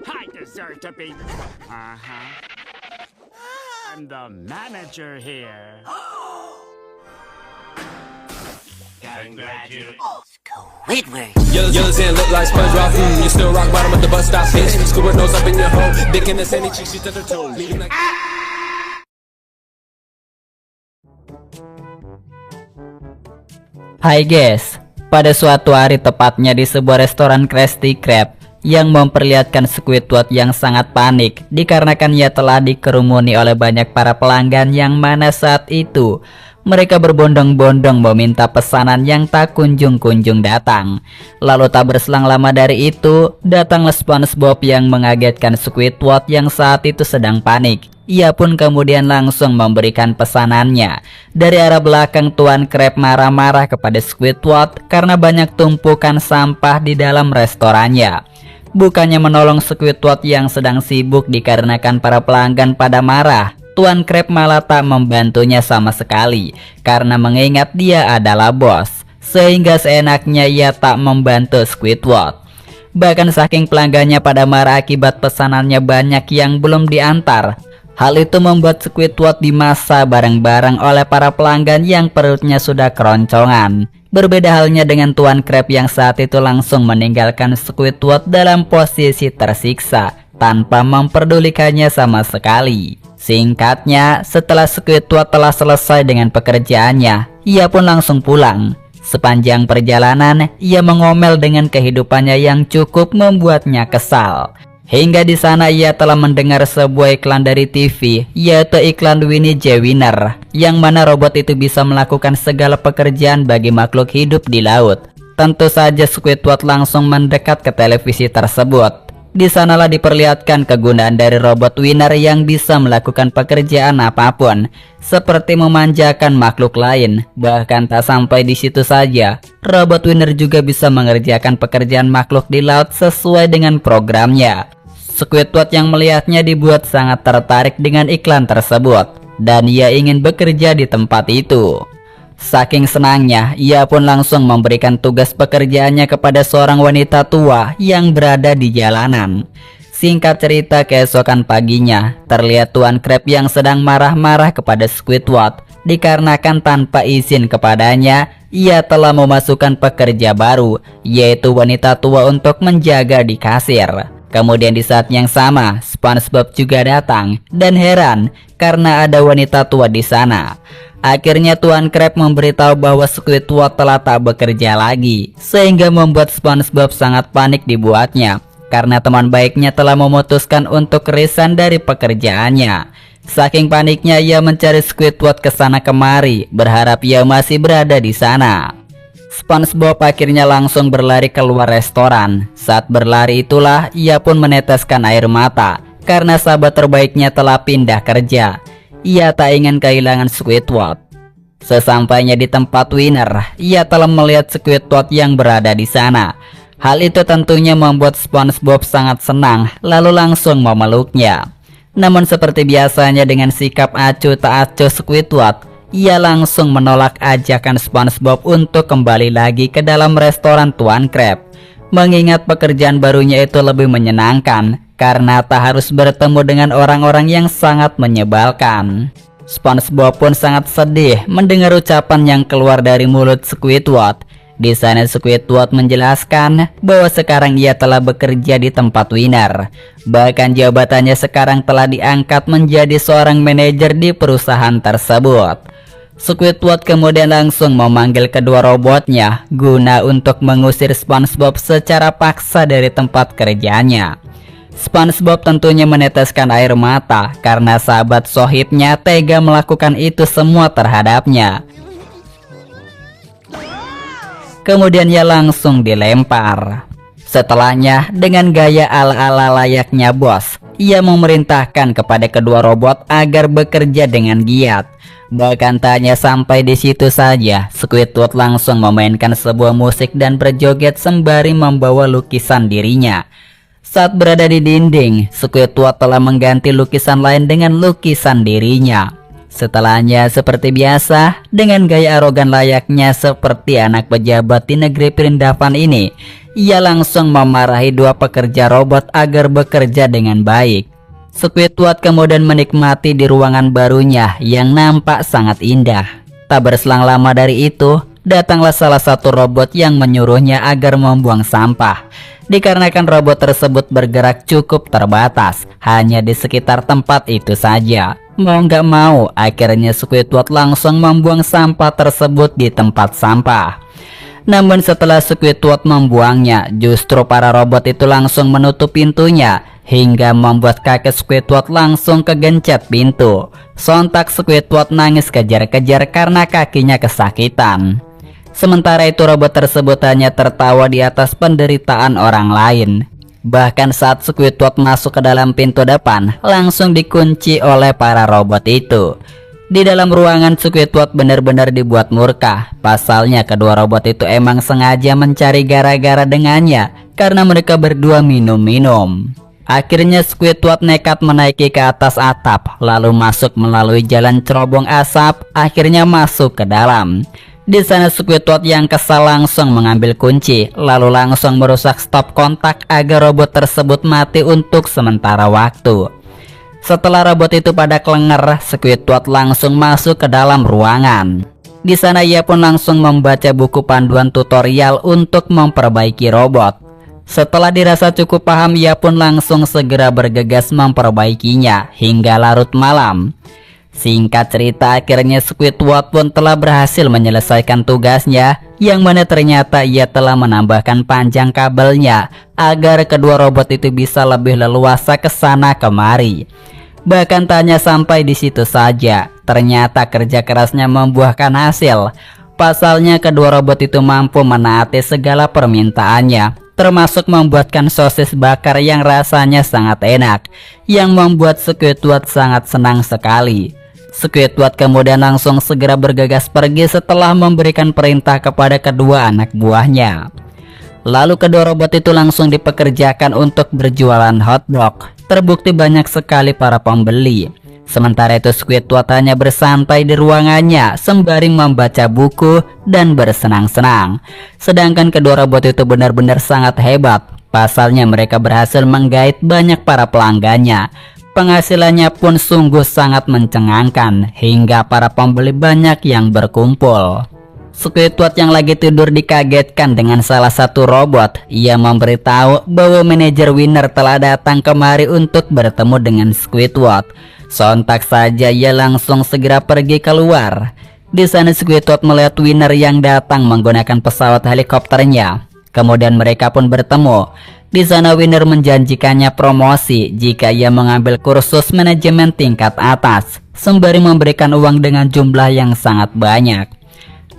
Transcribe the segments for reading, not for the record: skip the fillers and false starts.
I deserve to be. I'm the manager here. Congratulations. Yellows and look like SpongeBob. You still rock bottom at the bus stop, bitch. Scuba nose up in your hole. Dick in the sandy cheeks, she touch her toes. Leaving like Hai guys, pada suatu hari tepatnya di sebuah restoran Krusty Krab yang memperlihatkan Squidward yang sangat panik dikarenakan ia telah dikerumuni oleh banyak para pelanggan yang mana saat itu mereka berbondong-bondong meminta pesanan yang tak kunjung-kunjung datang. Lalu tak berselang lama dari itu, datanglah SpongeBob yang mengagetkan Squidward yang saat itu sedang panik. Ia pun kemudian langsung memberikan pesanannya. Dari arah belakang Tuan Krab marah-marah kepada Squidward karena banyak tumpukan sampah di dalam restorannya. Bukannya menolong Squidward yang sedang sibuk dikarenakan para pelanggan pada marah, Tuan Krab malah tak membantunya sama sekali karena mengingat dia adalah bos, sehingga seenaknya ia tak membantu Squidward. Bahkan saking pelanggannya pada marah akibat pesanannya banyak yang belum diantar, hal itu membuat Squidward dimasa bareng-bareng oleh para pelanggan yang perutnya sudah keroncongan. Berbeda halnya dengan Tuan Krab yang saat itu langsung meninggalkan Squidward dalam posisi tersiksa tanpa memperdulikannya sama sekali. Singkatnya, setelah Squidward telah selesai dengan pekerjaannya, ia pun langsung pulang. Sepanjang perjalanan, ia mengomel dengan kehidupannya yang cukup membuatnya kesal. Hingga di sana ia telah mendengar sebuah iklan dari TV, yaitu iklan Winnie J. Winner, yang mana robot itu bisa melakukan segala pekerjaan bagi makhluk hidup di laut. Tentu saja Squidward langsung mendekat ke televisi tersebut. Di sanalah diperlihatkan kegunaan dari robot Winner yang bisa melakukan pekerjaan apapun, seperti memanjakan makhluk lain. Bahkan tak sampai di situ saja, robot Winner juga bisa mengerjakan pekerjaan makhluk di laut sesuai dengan programnya. Squidward yang melihatnya dibuat sangat tertarik dengan iklan tersebut, dan ia ingin bekerja di tempat itu. Saking senangnya, ia pun langsung memberikan tugas pekerjaannya kepada seorang wanita tua yang berada di jalanan. Singkat cerita, keesokan paginya, terlihat Tuan Krab yang sedang marah-marah kepada Squidward dikarenakan tanpa izin kepadanya, ia telah memasukkan pekerja baru, yaitu wanita tua untuk menjaga di kasir. Kemudian di saat yang sama, SpongeBob juga datang dan heran karena ada wanita tua di sana. Akhirnya Tuan Krab memberitahu bahwa Squidward telah tak bekerja lagi, sehingga membuat SpongeBob sangat panik dibuatnya karena teman baiknya telah memutuskan untuk resign dari pekerjaannya. Saking paniknya ia mencari Squidward ke sana kemari, berharap ia masih berada di sana. SpongeBob akhirnya langsung berlari keluar restoran. Saat berlari itulah ia pun meneteskan air mata karena sahabat terbaiknya telah pindah kerja. Ia tak ingin kehilangan Squidward. Sesampainya di tempat Winner, ia telah melihat Squidward yang berada di sana. Hal itu tentunya membuat SpongeBob sangat senang, lalu langsung memeluknya. Namun seperti biasanya dengan sikap acuh tak acuh Squidward, ia langsung menolak ajakan SpongeBob untuk kembali lagi ke dalam restoran Tuan Krab. Mengingat pekerjaan barunya itu lebih menyenangkan karena tak harus bertemu dengan orang-orang yang sangat menyebalkan. SpongeBob pun sangat sedih mendengar ucapan yang keluar dari mulut Squidward. Di sana Squidward menjelaskan bahwa sekarang ia telah bekerja di tempat Winner. Bahkan jabatannya sekarang telah diangkat menjadi seorang manajer di perusahaan tersebut. Squidward kemudian langsung memanggil kedua robotnya guna untuk mengusir SpongeBob secara paksa dari tempat kerjanya. SpongeBob tentunya meneteskan air mata karena sahabat sohibnya tega melakukan itu semua terhadapnya. Kemudian ia langsung dilempar. Setelahnya, dengan gaya ala-ala layaknya bos, ia memerintahkan kepada kedua robot agar bekerja dengan giat. Bahkan tak hanya sampai di situ saja, Squidward langsung memainkan sebuah musik dan berjoget sembari membawa lukisan dirinya. Saat berada di dinding, Squidward telah mengganti lukisan lain dengan lukisan dirinya. Setelahnya seperti biasa, dengan gaya arogan layaknya seperti anak pejabat di negeri perindavan ini, ia langsung memarahi dua pekerja robot agar bekerja dengan baik. Squidward kemudian menikmati di ruangan barunya yang nampak sangat indah. Tak berselang lama dari itu, datanglah salah satu robot yang menyuruhnya agar membuang sampah. Dikarenakan robot tersebut bergerak cukup terbatas, hanya di sekitar tempat itu saja. Mau nggak mau, akhirnya Squidward langsung membuang sampah tersebut di tempat sampah. Namun setelah Squidward membuangnya, justru para robot itu langsung menutup pintunya, hingga membuat kaki Squidward langsung kegencet pintu. Sontak Squidward nangis kejar-kejar karena kakinya kesakitan. Sementara itu robot tersebut hanya tertawa di atas penderitaan orang lain. Bahkan saat Squidward masuk ke dalam pintu depan, langsung dikunci oleh para robot itu. Di dalam ruangan Squidward benar-benar dibuat murka. Pasalnya kedua robot itu emang sengaja mencari gara-gara dengannya, karena mereka berdua minum-minum. Akhirnya Squidward nekat menaiki ke atas atap, lalu masuk melalui jalan cerobong asap, akhirnya masuk ke dalam. Di sana Squidward yang kesal langsung mengambil kunci, lalu langsung merusak stop kontak agar robot tersebut mati untuk sementara waktu. Setelah robot itu pada kelengar, Squidward langsung masuk ke dalam ruangan. Di sana ia pun langsung membaca buku panduan tutorial untuk memperbaiki robot. Setelah dirasa cukup paham, ia pun langsung segera bergegas memperbaikinya hingga larut malam. Singkat cerita, akhirnya Squidward pun telah berhasil menyelesaikan tugasnya, yang mana ternyata ia telah menambahkan panjang kabelnya agar kedua robot itu bisa lebih leluasa ke sana kemari. Bahkan tak hanya sampai di situ saja, ternyata kerja kerasnya membuahkan hasil. Pasalnya kedua robot itu mampu menaati segala permintaannya, termasuk membuatkan sosis bakar yang rasanya sangat enak, yang membuat Squidward sangat senang sekali. Squidward kemudian langsung segera bergegas pergi setelah memberikan perintah kepada kedua anak buahnya. Lalu kedua robot itu langsung dipekerjakan untuk berjualan hotdog. Terbukti banyak sekali para pembeli. Sementara itu Squidward hanya bersantai di ruangannya sembari membaca buku dan bersenang-senang. Sedangkan kedua robot itu benar-benar sangat hebat. Pasalnya mereka berhasil menggait banyak para pelanggannya. Penghasilannya pun sungguh sangat mencengangkan, hingga para pembeli banyak yang berkumpul. Squidward yang lagi tidur dikagetkan dengan salah satu robot. Ia memberitahu bahwa manajer Winner telah datang kemari untuk bertemu dengan Squidward. Sontak saja ia langsung segera pergi keluar. Di sana Squidward melihat Winner yang datang menggunakan pesawat helikopternya. Kemudian mereka pun bertemu. Di sana Winner menjanjikannya promosi jika ia mengambil kursus manajemen tingkat atas, sembari memberikan uang dengan jumlah yang sangat banyak.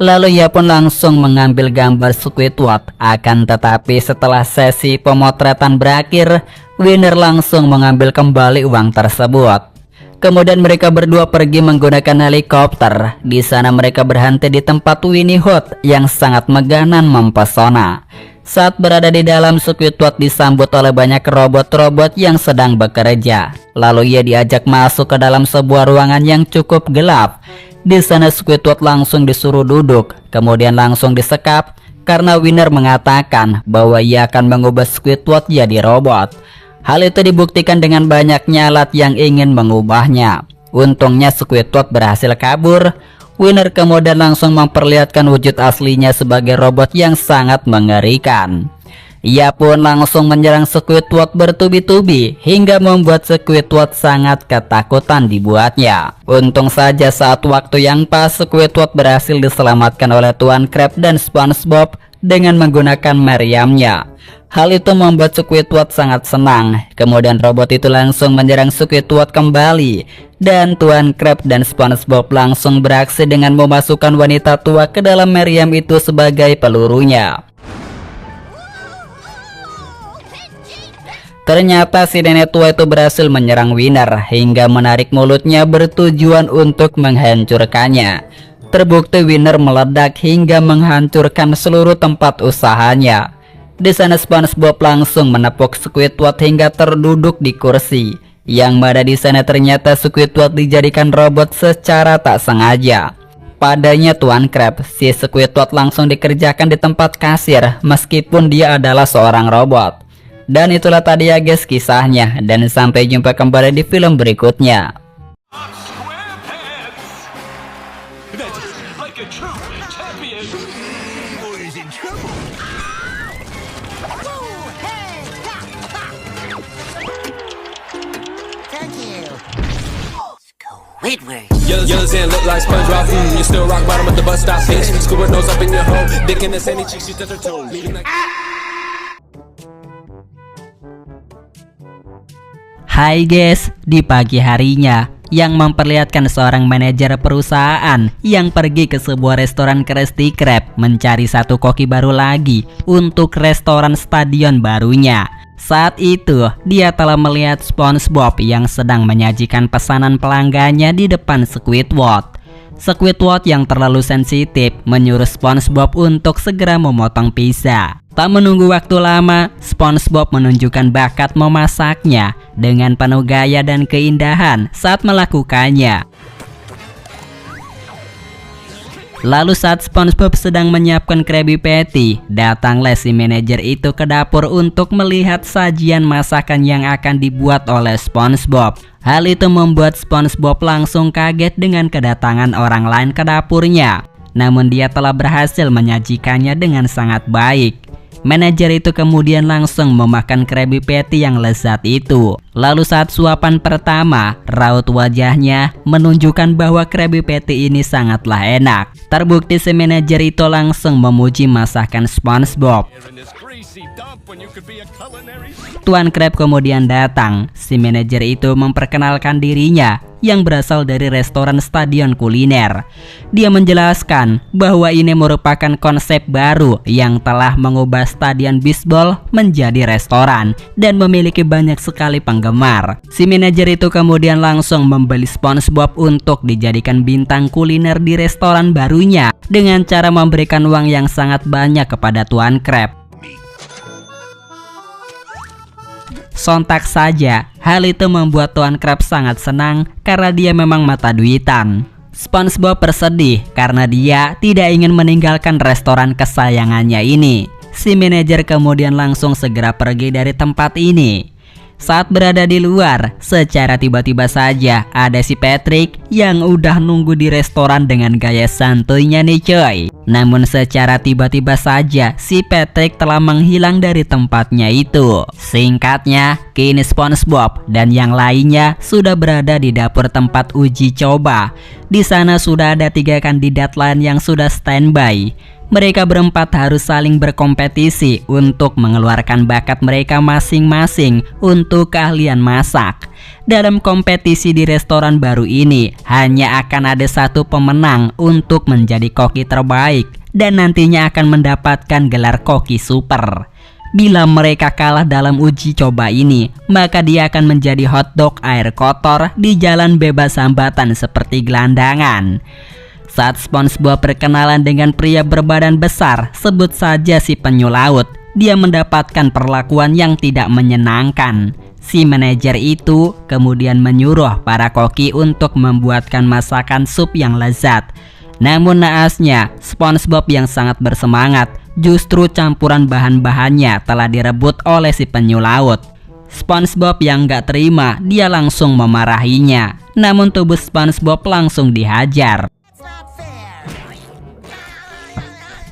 Lalu ia pun langsung mengambil gambar Squidward. Akan tetapi setelah sesi pemotretan berakhir, Winner langsung mengambil kembali uang tersebut. Kemudian mereka berdua pergi menggunakan helikopter. Di sana mereka berhenti di tempat Winnie Hut yang sangat megah dan mempesona. Saat berada di dalam, Squidward disambut oleh banyak robot-robot yang sedang bekerja. Lalu ia diajak masuk ke dalam sebuah ruangan yang cukup gelap. Di sana Squidward langsung disuruh duduk, kemudian langsung disekap karena Winner mengatakan bahwa ia akan mengubah Squidward jadi robot. Hal itu dibuktikan dengan banyaknya alat yang ingin mengubahnya. Untungnya Squidward berhasil kabur. Winner kemudian langsung memperlihatkan wujud aslinya sebagai robot yang sangat mengerikan. Ia pun langsung menyerang Squidward bertubi-tubi hingga membuat Squidward sangat ketakutan dibuatnya. Untung saja saat waktu yang pas Squidward berhasil diselamatkan oleh Tuan Krab dan SpongeBob dengan menggunakan meriamnya. Hal itu membuat Squidward sangat senang. Kemudian robot itu langsung menyerang Squidward kembali. Dan Tuan Krab dan SpongeBob langsung beraksi dengan memasukkan wanita tua ke dalam meriam itu sebagai pelurunya. Ternyata si nenek tua itu berhasil menyerang Winner hingga menarik mulutnya bertujuan untuk menghancurkannya. Terbukti Winner meledak hingga menghancurkan seluruh tempat usahanya. Di sana SpongeBob langsung menepuk Squidward hingga terduduk di kursi. Yang mana di sana ternyata Squidward dijadikan robot secara tak sengaja. Padanya Tuan Crab, si Squidward langsung dikerjakan di tempat kasir meskipun dia adalah seorang robot. Dan itulah tadi ya guys kisahnya, dan sampai jumpa kembali di film berikutnya. Yellow sand look like SpongeBob. You still rock bottom of the bus stop, bitch. Scuba nose up in your hole, dick in the sandy cheeks, she touch her toes. Hai guys, di pagi harinya yang memperlihatkan seorang manajer perusahaan yang pergi ke sebuah restoran Krusty Krab mencari satu koki baru lagi untuk restoran stadion barunya. Saat itu, dia telah melihat SpongeBob yang sedang menyajikan pesanan pelanggannya di depan Squidward. Squidward yang terlalu sensitif menyuruh SpongeBob untuk segera memotong pizza. Tak menunggu waktu lama, SpongeBob menunjukkan bakat memasaknya dengan penuh gaya dan keindahan saat melakukannya. Lalu saat SpongeBob sedang menyiapkan Krabby Patty, datanglah si manajer itu ke dapur untuk melihat sajian masakan yang akan dibuat oleh SpongeBob. Hal itu membuat SpongeBob langsung kaget dengan kedatangan orang lain ke dapurnya. Namun dia telah berhasil menyajikannya dengan sangat baik. Manajer itu kemudian langsung memakan Krabby Patty yang lezat itu. Lalu saat suapan pertama, raut wajahnya menunjukkan bahwa Krabby Patty ini sangatlah enak. Terbukti si manajer itu langsung memuji masakan SpongeBob. Tuan Crab kemudian datang. Si manajer itu memperkenalkan dirinya yang berasal dari restoran stadion kuliner. Dia menjelaskan bahwa ini merupakan konsep baru yang telah mengubah stadion bisbol menjadi restoran dan memiliki banyak sekali penggemar. Si manajer itu kemudian langsung membeli SpongeBob untuk dijadikan bintang kuliner di restoran barunya dengan cara memberikan uang yang sangat banyak kepada Tuan Crab. Sontak saja, hal itu membuat Tuan Crab sangat senang karena dia memang mata duitan. SpongeBob bersedih karena dia tidak ingin meninggalkan restoran kesayangannya ini. Si manajer kemudian langsung segera pergi dari tempat ini. Saat berada di luar, secara tiba-tiba saja ada si Patrick yang udah nunggu di restoran dengan gaya santuinya nih coy. Namun secara tiba-tiba saja si Patrick telah menghilang dari tempatnya itu. Singkatnya, kini SpongeBob dan yang lainnya sudah berada di dapur tempat uji coba. Di sana sudah ada 3 kandidat lain yang sudah standby. Mereka berempat harus saling berkompetisi untuk mengeluarkan bakat mereka masing-masing untuk keahlian masak. Dalam kompetisi di restoran baru ini, hanya akan ada satu pemenang untuk menjadi koki terbaik dan nantinya akan mendapatkan gelar koki super. Bila mereka kalah dalam uji coba ini, maka dia akan menjadi hotdog air kotor di jalan bebas hambatan seperti gelandangan. Saat SpongeBob berkenalan dengan pria berbadan besar, sebut saja si penyu laut, dia mendapatkan perlakuan yang tidak menyenangkan. Si manajer itu kemudian menyuruh para koki untuk membuatkan masakan sup yang lezat. Namun naasnya, SpongeBob yang sangat bersemangat, justru campuran bahan-bahannya telah direbut oleh si penyu laut. SpongeBob yang gak terima, dia langsung memarahinya. Namun tubuh SpongeBob langsung dihajar.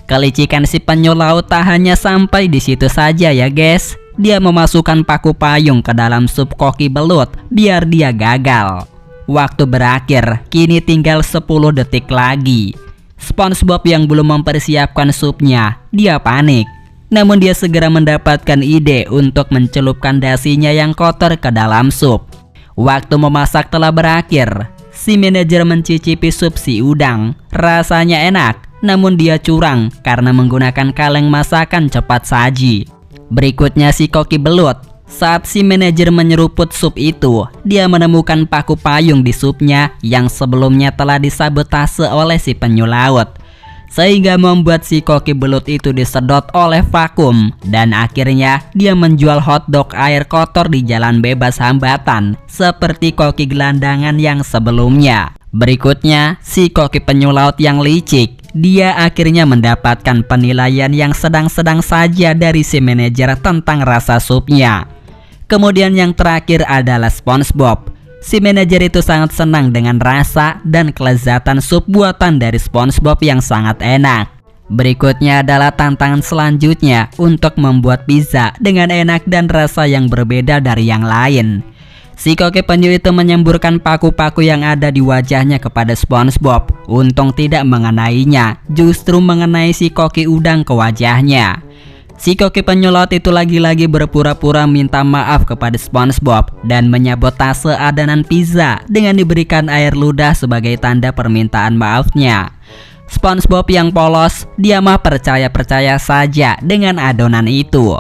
Kelicikan si penyu laut tak hanya sampai di situ saja ya guys. Dia memasukkan paku payung ke dalam sup koki belut biar dia gagal. Waktu berakhir, kini tinggal 10 detik lagi. SpongeBob yang belum mempersiapkan supnya, dia panik. Namun dia segera mendapatkan ide untuk mencelupkan dasinya yang kotor ke dalam sup. Waktu memasak telah berakhir. Si manajer mencicipi sup si udang. Rasanya enak, namun dia curang karena menggunakan kaleng masakan cepat saji. Berikutnya si koki belut. Saat si manajer menyeruput sup itu, dia menemukan paku payung di supnya yang sebelumnya telah disabotase oleh si penyu laut. sehingga membuat si koki belut itu disedot oleh vakum, dan akhirnya dia menjual hotdog air kotor di jalan bebas hambatan seperti koki gelandangan yang sebelumnya. Berikutnya, si koki penyu laut yang licik, dia akhirnya mendapatkan penilaian yang sedang-sedang saja dari si manajer tentang rasa supnya. Kemudian yang terakhir adalah SpongeBob. Si manajer itu sangat senang dengan rasa dan kelezatan sup buatan dari SpongeBob yang sangat enak. Berikutnya adalah tantangan selanjutnya untuk membuat pizza dengan enak dan rasa yang berbeda dari yang lain. Si koki penyu itu menyemburkan paku-paku yang ada di wajahnya kepada SpongeBob. Untung tidak mengenainya, justru mengenai si koki udang ke wajahnya. Si koki penyu laut itu lagi-lagi berpura-pura minta maaf kepada SpongeBob dan menyabotase adonan pizza dengan diberikan air ludah sebagai tanda permintaan maafnya. SpongeBob yang polos, dia mah percaya-percaya saja dengan adonan itu.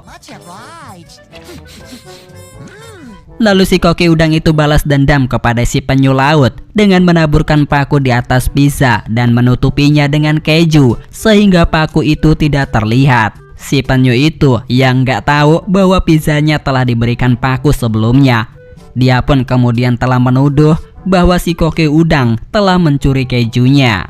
Lalu si koki udang itu balas dendam kepada si penyu laut dengan menaburkan paku di atas pizza dan menutupinya dengan keju sehingga paku itu tidak terlihat. Si penyu itu yang nggak tahu bahwa pizzanya telah diberikan paku sebelumnya. Dia pun kemudian telah menuduh bahwa si koki udang telah mencuri kejunya.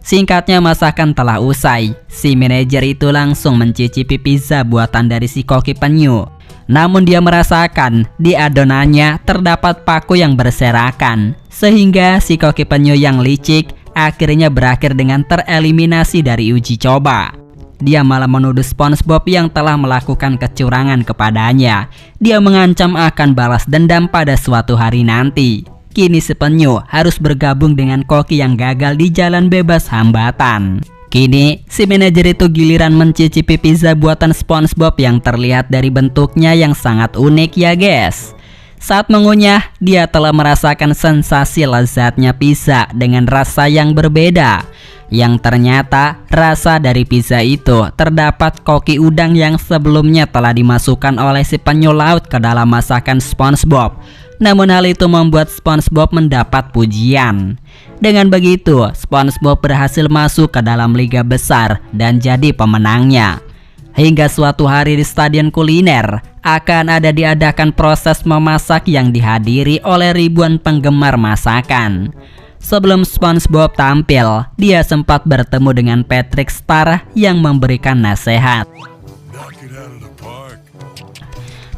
Singkatnya, masakan telah usai. Si manajer itu langsung mencicipi pizza buatan dari si koki penyu. Namun dia merasakan di adonannya terdapat paku yang berserakan, sehingga si koki penyu yang licik akhirnya berakhir dengan tereliminasi dari uji coba. Dia malah menuduh SpongeBob yang telah melakukan kecurangan kepadanya. Dia mengancam akan balas dendam pada suatu hari nanti. Kini si penyu harus bergabung dengan koki yang gagal di jalan bebas hambatan. Kini si manajer itu giliran mencicipi pizza buatan SpongeBob yang terlihat dari bentuknya yang sangat unik ya guys. Saat mengunyah, dia telah merasakan sensasi lezatnya pizza dengan rasa yang berbeda. Yang ternyata rasa dari pizza itu terdapat koki udang yang sebelumnya telah dimasukkan oleh si penyu laut ke dalam masakan SpongeBob. Namun hal itu membuat SpongeBob mendapat pujian. Dengan begitu, SpongeBob berhasil masuk ke dalam liga besar dan jadi pemenangnya. Hingga suatu hari di stadion kuliner akan ada diadakan proses memasak yang dihadiri oleh ribuan penggemar masakan. Sebelum SpongeBob tampil, dia sempat bertemu dengan Patrick Star yang memberikan nasihat.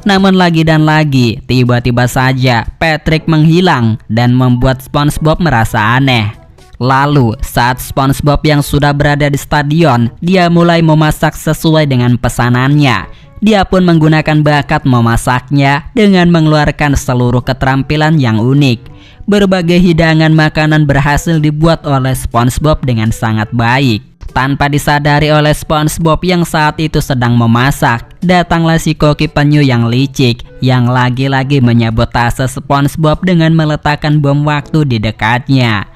Namun lagi dan lagi, tiba-tiba saja Patrick menghilang dan membuat SpongeBob merasa aneh. Lalu, saat SpongeBob yang sudah berada di stadion, dia mulai memasak sesuai dengan pesanannya. Dia pun menggunakan bakat memasaknya dengan mengeluarkan seluruh keterampilan yang unik. Berbagai hidangan makanan berhasil dibuat oleh SpongeBob dengan sangat baik. Tanpa disadari oleh SpongeBob yang saat itu sedang memasak, datanglah si koki penyu yang licik yang lagi-lagi menyabotase SpongeBob dengan meletakkan bom waktu di dekatnya.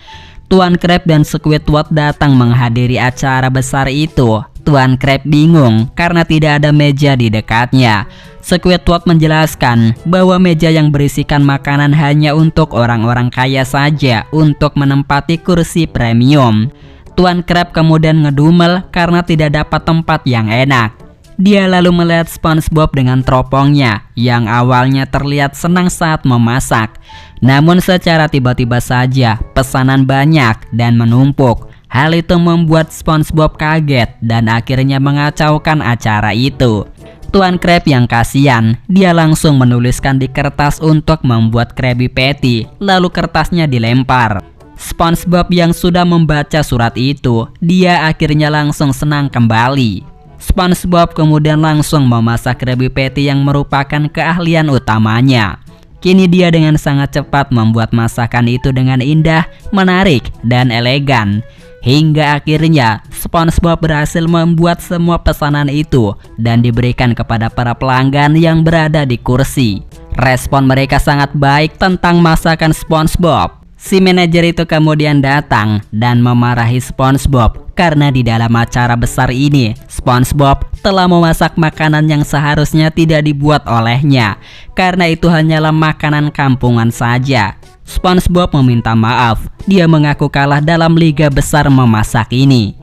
Tuan Crab dan Squidward datang menghadiri acara besar itu. Tuan Crab bingung karena tidak ada meja di dekatnya. Squidward menjelaskan bahwa meja yang berisikan makanan hanya untuk orang-orang kaya saja untuk menempati kursi premium. Tuan Crab kemudian ngedumel karena tidak dapat tempat yang enak. Dia lalu melihat SpongeBob dengan teropongnya yang awalnya terlihat senang saat memasak. Namun secara tiba-tiba saja pesanan banyak dan menumpuk. Hal itu membuat SpongeBob kaget dan akhirnya mengacaukan acara itu. Tuan Crab yang kasihan, dia langsung menuliskan di kertas untuk membuat Krabby Patty, lalu kertasnya dilempar. SpongeBob yang sudah membaca surat itu, dia akhirnya langsung senang kembali. SpongeBob kemudian langsung memasak Krabby Patty yang merupakan keahlian utamanya. Kini dia dengan sangat cepat membuat masakan itu dengan indah, menarik, dan elegan. Hingga akhirnya SpongeBob berhasil membuat semua pesanan itu dan diberikan kepada para pelanggan yang berada di kursi. Respon mereka sangat baik tentang masakan SpongeBob. Si manajer itu kemudian datang dan memarahi SpongeBob karena di dalam acara besar ini SpongeBob telah memasak makanan yang seharusnya tidak dibuat olehnya, karena itu hanyalah makanan kampungan saja. SpongeBob meminta maaf, dia mengaku kalah dalam liga besar memasak ini.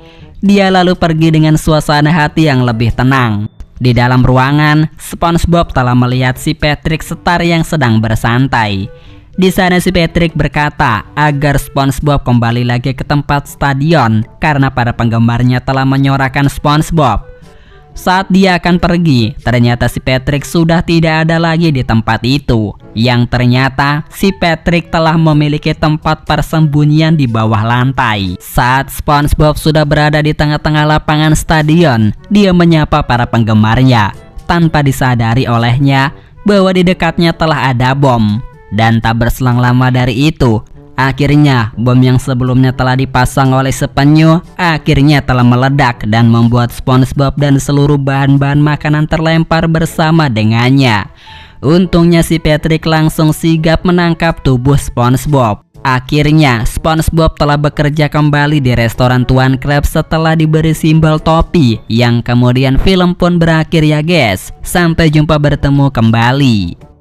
Dia lalu pergi dengan suasana hati yang lebih tenang. Di dalam ruangan, SpongeBob telah melihat si Patrick Star yang sedang bersantai. Di sana si Patrick berkata agar SpongeBob kembali lagi ke tempat stadion karena para penggemarnya telah menyorakan SpongeBob. Saat dia akan pergi, ternyata si Patrick sudah tidak ada lagi di tempat itu. Yang ternyata si Patrick telah memiliki tempat persembunyian di bawah lantai. Saat SpongeBob sudah berada di tengah-tengah lapangan stadion, dia menyapa para penggemarnya tanpa disadari olehnya bahwa di dekatnya telah ada bom. Dan tak berselang lama dari itu, akhirnya bom yang sebelumnya telah dipasang oleh si penyu akhirnya telah meledak dan membuat SpongeBob dan seluruh bahan-bahan makanan terlempar bersama dengannya. Untungnya si Patrick langsung sigap menangkap tubuh SpongeBob. Akhirnya SpongeBob telah bekerja kembali di restoran Tuan Krabs setelah diberi simbol topi, yang kemudian film pun berakhir ya guys. Sampai jumpa, bertemu kembali.